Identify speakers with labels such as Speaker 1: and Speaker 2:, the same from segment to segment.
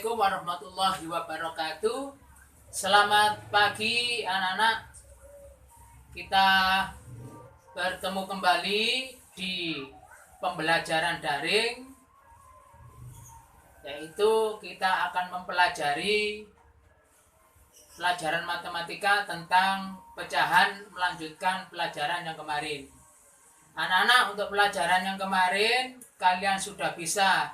Speaker 1: Assalamualaikum warahmatullahi wabarakatuh. Selamat pagi anak-anak. Kita bertemu kembali di pembelajaran daring, yaitu kita akan mempelajari pelajaran matematika tentang pecahan, melanjutkan pelajaran yang kemarin. Anak-anak, untuk pelajaran yang kemarin kalian sudah bisa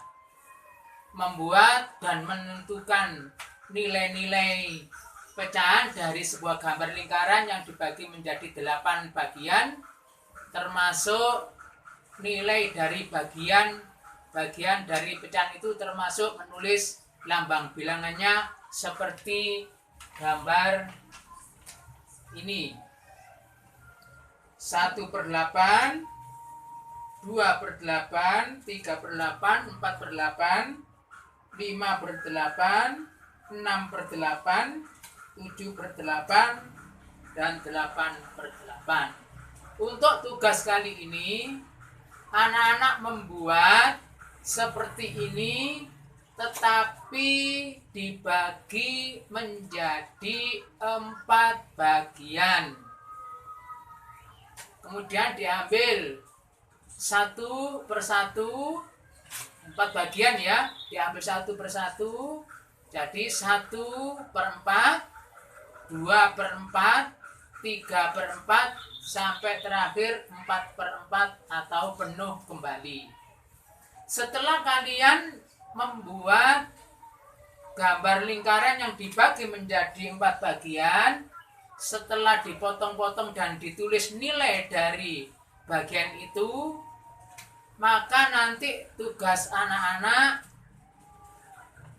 Speaker 1: membuat dan menentukan nilai-nilai pecahan dari sebuah gambar lingkaran yang dibagi menjadi 8 bagian, termasuk nilai dari bagian dari pecahan itu, termasuk menulis lambang bilangannya seperti gambar ini: 1/8, 2/8, 3/8, 4/8, 5/8, 6/8, 7/8, dan 8/8. Untuk tugas kali ini, anak-anak membuat seperti ini, tetapi dibagi menjadi 4 bagian. Kemudian diambil satu persatu, 4 bagian ya, diambil satu persatu. Jadi 1/4, 2/4, 3/4, sampai terakhir 4/4 atau penuh kembali. Setelah kalian membuat gambar lingkaran yang dibagi menjadi 4 bagian, setelah dipotong-potong dan ditulis nilai dari bagian itu, maka nanti tugas anak-anak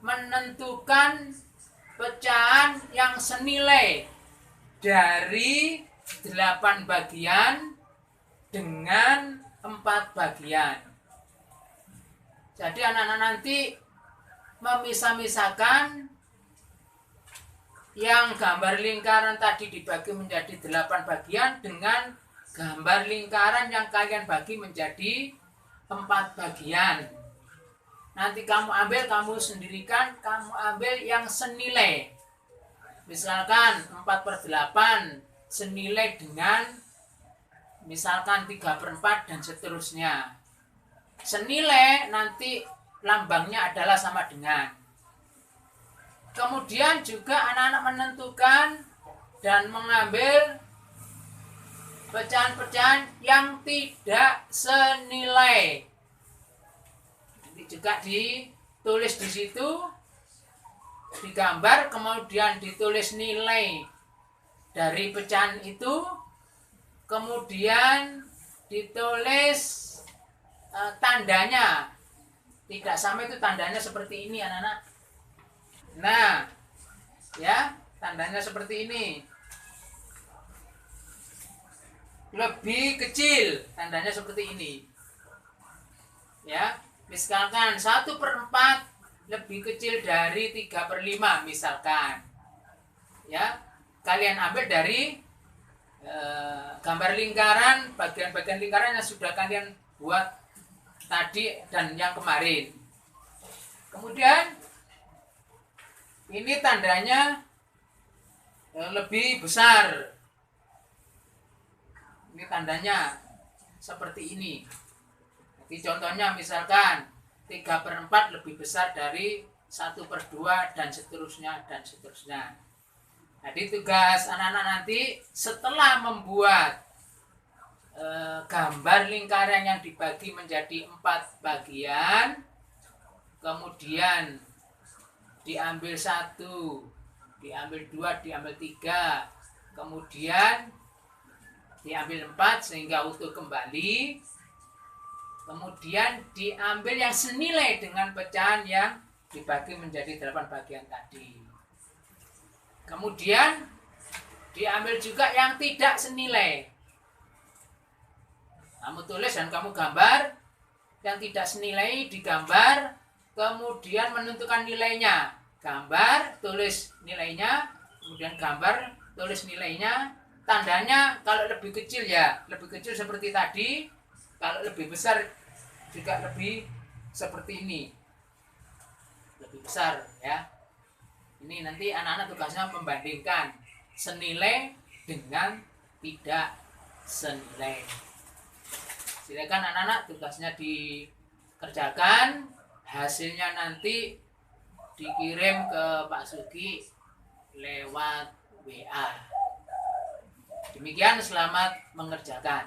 Speaker 1: menentukan pecahan yang senilai dari 8 bagian dengan 4 bagian. Jadi anak-anak nanti memisah-misahkan yang gambar lingkaran tadi dibagi menjadi 8 bagian dengan gambar lingkaran yang kalian bagi menjadi 4 bagian. Nanti kamu sendirikan, kamu ambil yang senilai. Misalkan 4/8 senilai dengan misalkan 3/4 dan seterusnya. Senilai nanti lambangnya adalah sama dengan. Kemudian juga anak-anak menentukan dan mengambil pecahan-pecahan yang tidak senilai. Nanti juga ditulis di situ, digambar, kemudian ditulis nilai dari pecahan itu, kemudian ditulis tandanya. Tidak sama itu tandanya seperti ini anak-anak. Nah, ya, tandanya seperti ini. Lebih kecil, tandanya seperti ini. Ya, misalkan 1/4 lebih kecil dari 3/5 misalkan. Ya, kalian ambil dari gambar lingkaran, bagian-bagian lingkaran yang sudah kalian buat tadi dan yang kemarin. Kemudian ini tandanya lebih besar. Ini tandanya seperti ini. Jadi contohnya misalkan 3/4 lebih besar dari 1/2 dan seterusnya dan seterusnya. Jadi tugas anak-anak nanti setelah membuat gambar lingkaran yang dibagi menjadi 4 bagian, kemudian diambil 1, diambil 2, diambil 3, kemudian diambil 4 sehingga utuh kembali, kemudian diambil yang senilai dengan pecahan yang dibagi menjadi 8 bagian tadi. Kemudian diambil juga yang tidak senilai. Kamu tulis dan kamu gambar yang tidak senilai, digambar, kemudian menentukan nilainya. Gambar, tulis nilainya, kemudian gambar, tulis nilainya. Tandanya kalau lebih kecil ya lebih kecil seperti tadi, kalau lebih besar juga lebih seperti ini. lebih besar ya. Ini nanti anak-anak tugasnya membandingkan senilai dengan tidak senilai. Silakan anak-anak tugasnya dikerjakan, hasilnya nanti dikirim ke Pak Sugi lewat WA. Demikian, selamat mengerjakan.